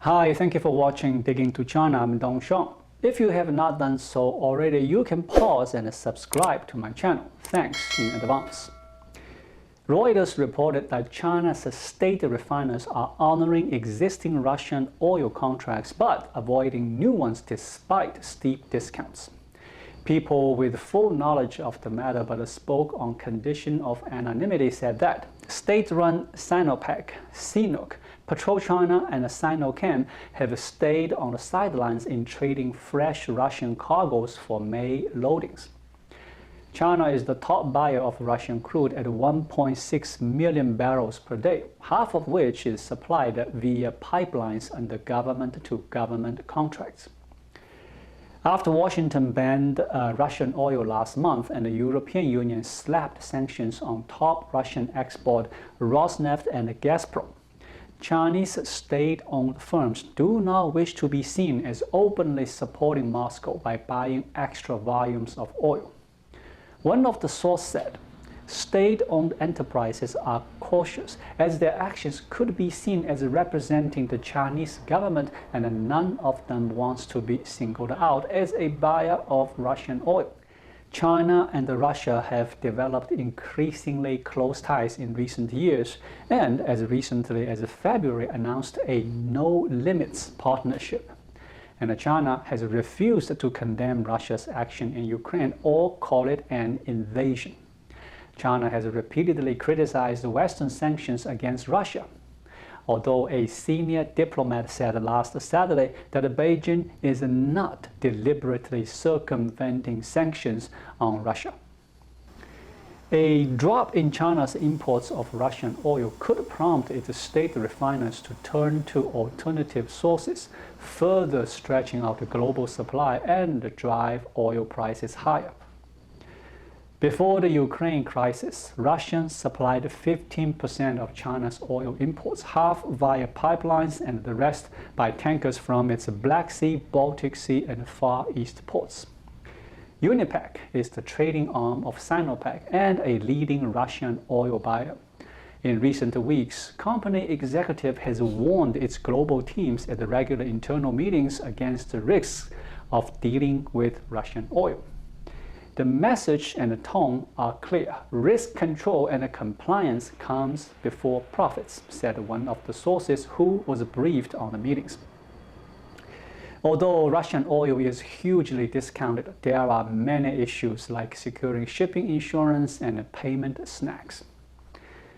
Hi, thank you for watching Digging to China. I'm Dong Shang. If you have not done so already, you can pause and subscribe to my channel. Thanks in advance. Reuters reported that China's state refiners are honoring existing Russian oil contracts but avoiding new ones despite steep discounts. People with full knowledge of the matter but spoke on condition of anonymity said that state-run Sinopec, CNOOC, PetroChina and Sinochem have stayed on the sidelines in trading fresh Russian cargoes for May loadings. China is the top buyer of Russian crude at 1.6 million barrels per day, half of which is supplied via pipelines under government-to-government contracts. After Washington banned Russian oil last month and the European Union slapped sanctions on top Russian export Rosneft and Gazprom, Chinese state-owned firms do not wish to be seen as openly supporting Moscow by buying extra volumes of oil. One of the sources said, state-owned enterprises are cautious as their actions could be seen as representing the Chinese government and none of them wants to be singled out as a buyer of Russian oil. China and Russia have developed increasingly close ties in recent years and as recently as February announced a no-limits partnership. And China has refused to condemn Russia's action in Ukraine or call it an invasion. China has repeatedly criticized Western sanctions against Russia, although a senior diplomat said last Saturday that Beijing is not deliberately circumventing sanctions on Russia. A drop in China's imports of Russian oil could prompt its state refiners to turn to alternative sources, further stretching out the global supply and drive oil prices higher. Before the Ukraine crisis, Russia supplied 15% of China's oil imports, half via pipelines and the rest by tankers from its Black Sea, Baltic Sea, and Far East ports. Unipec is the trading arm of Sinopec and a leading Russian oil buyer. In recent weeks, company executive has warned its global teams at the regular internal meetings against the risks of dealing with Russian oil. The message and the tone are clear. Risk control and compliance comes before profits, said one of the sources who was briefed on the meetings. Although Russian oil is hugely discounted, there are many issues like securing shipping insurance and payment snags.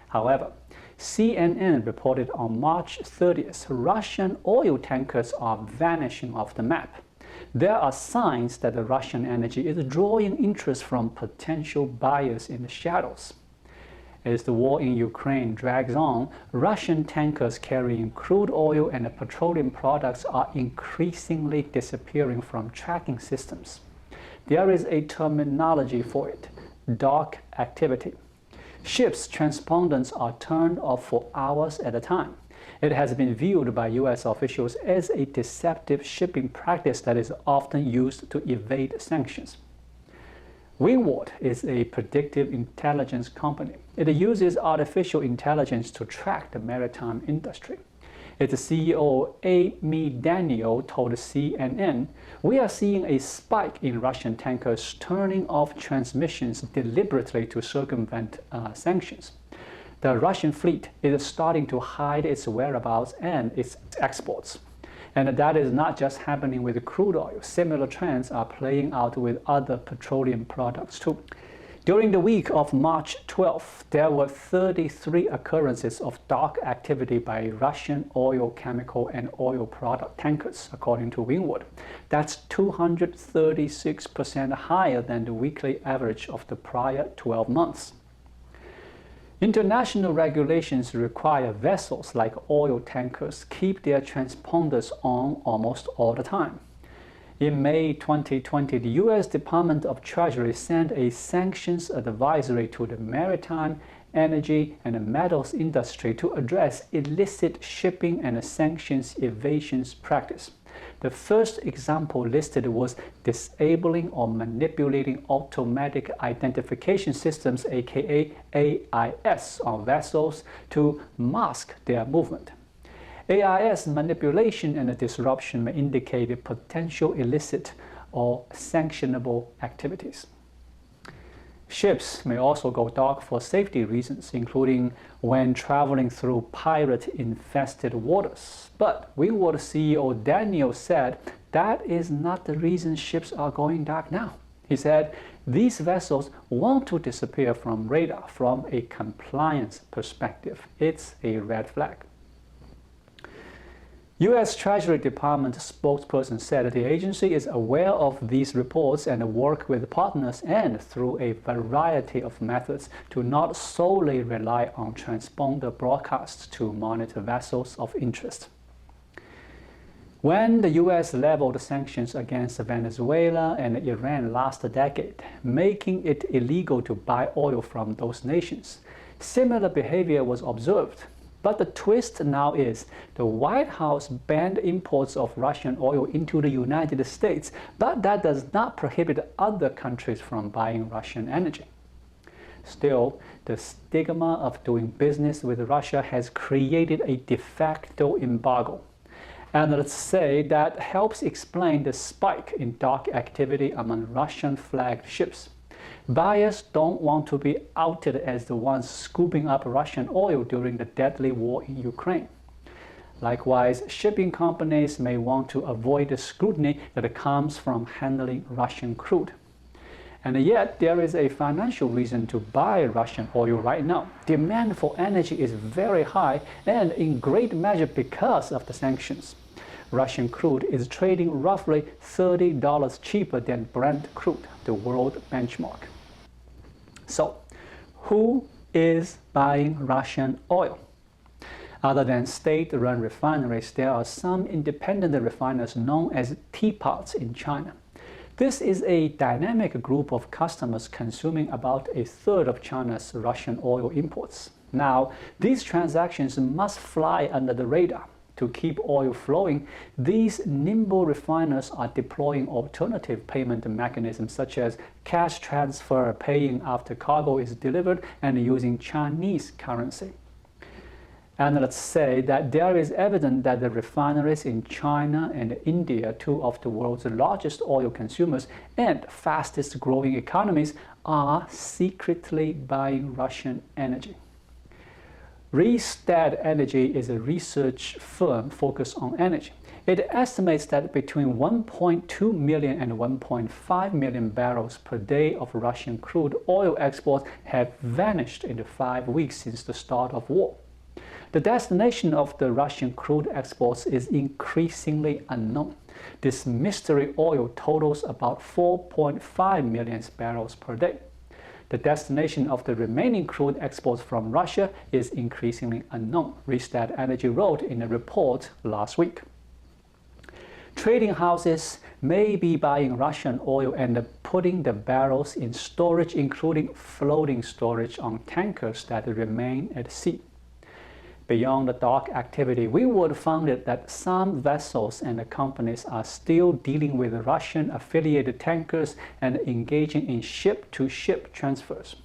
However, CNN reported on March 30th, Russian oil tankers are vanishing off the map. There are signs that the Russian energy is drawing interest from potential buyers in the shadows. As the war in Ukraine drags on, Russian tankers carrying crude oil and petroleum products are increasingly disappearing from tracking systems. There is a terminology for it: dark activity. Ships' transponders are turned off for hours at a time. It has been viewed by U.S. officials as a deceptive shipping practice that is often used to evade sanctions. Windward is a predictive intelligence company. It uses artificial intelligence to track the maritime industry. Its CEO, Amy Daniel, told CNN, "We are seeing a spike in Russian tankers turning off transmissions deliberately to circumvent sanctions. The Russian fleet is starting to hide its whereabouts and its exports. And that is not just happening with crude oil. Similar trends are playing out with other petroleum products too." During the week of March 12th, there were 33 occurrences of dark activity by Russian oil, chemical, and oil product tankers, according to Windward. That's 236% higher than the weekly average of the prior 12 months. International regulations require vessels like oil tankers keep their transponders on almost all the time. In May 2020, the U.S. Department of Treasury sent a sanctions advisory to the maritime, energy, and metals industry to address illicit shipping and sanctions evasion practice. The first example listed was disabling or manipulating automatic identification systems, aka AIS, on vessels to mask their movement. AIS manipulation and disruption may indicate potential illicit or sanctionable activities. Ships may also go dark for safety reasons, including when traveling through pirate-infested waters. But Windward CEO Daniel said that is not the reason ships are going dark now. He said these vessels want to disappear from radar from a compliance perspective. It's a red flag. U.S. Treasury Department spokesperson said the agency is aware of these reports and work with partners and through a variety of methods to not solely rely on transponder broadcasts to monitor vessels of interest. When the U.S. leveled sanctions against Venezuela and Iran last decade, making it illegal to buy oil from those nations, similar behavior was observed. But the twist now is the White House banned imports of Russian oil into the United States, but that does not prohibit other countries from buying Russian energy. Still, the stigma of doing business with Russia has created a de facto embargo. Analysts say that helps explain the spike in dark activity among Russian-flagged ships. Buyers don't want to be outed as the ones scooping up Russian oil during the deadly war in Ukraine. Likewise, shipping companies may want to avoid the scrutiny that comes from handling Russian crude. And yet, there is a financial reason to buy Russian oil right now. Demand for energy is very high, and in great measure because of the sanctions. Russian crude is trading roughly $30 cheaper than Brent crude, the world benchmark. So, who is buying Russian oil? Other than state-run refineries, there are some independent refiners known as teapots in China. This is a dynamic group of customers consuming about a third of China's Russian oil imports. Now, these transactions must fly under the radar. To keep oil flowing, these nimble refiners are deploying alternative payment mechanisms such as cash transfer, paying after cargo is delivered, and using Chinese currency. Analysts say that there is evidence that the refineries in China and India, two of the world's largest oil consumers and fastest growing economies, are secretly buying Russian energy. Rystad Energy is a research firm focused on energy. It estimates that between 1.2 million and 1.5 million barrels per day of Russian crude oil exports have vanished in the 5 weeks since the start of war. The destination of the Russian crude exports is increasingly unknown. This mystery oil totals about 4.5 million barrels per day. The destination of the remaining crude exports from Russia is increasingly unknown, Rystad Energy wrote in a report last week. Trading houses may be buying Russian oil and putting the barrels in storage, including floating storage on tankers that remain at sea. Beyond the dark activity, Windward found that some vessels and companies are still dealing with Russian-affiliated tankers and engaging in ship-to-ship transfers.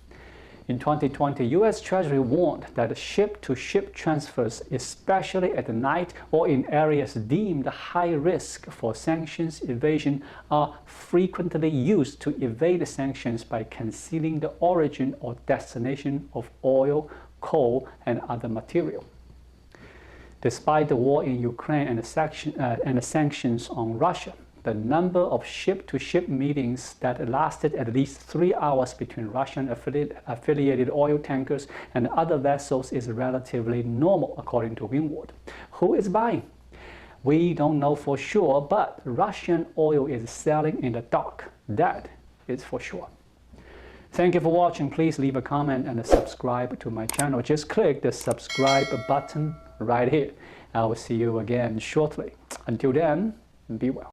In 2020, U.S. Treasury warned that ship-to-ship transfers, especially at night or in areas deemed high risk for sanctions evasion, are frequently used to evade sanctions by concealing the origin or destination of oil, coal, and other material. Despite the war in Ukraine and the sanctions on Russia, the number of ship-to-ship meetings that lasted at least 3 hours between Russian-affiliated oil tankers and other vessels is relatively normal, according to Windward. Who is buying? We don't know for sure, but Russian oil is selling in the dark. That is for sure. Thank you for watching. Please leave a comment and subscribe to my channel. Just click the subscribe button right here. I will see you again shortly. Until then, be well.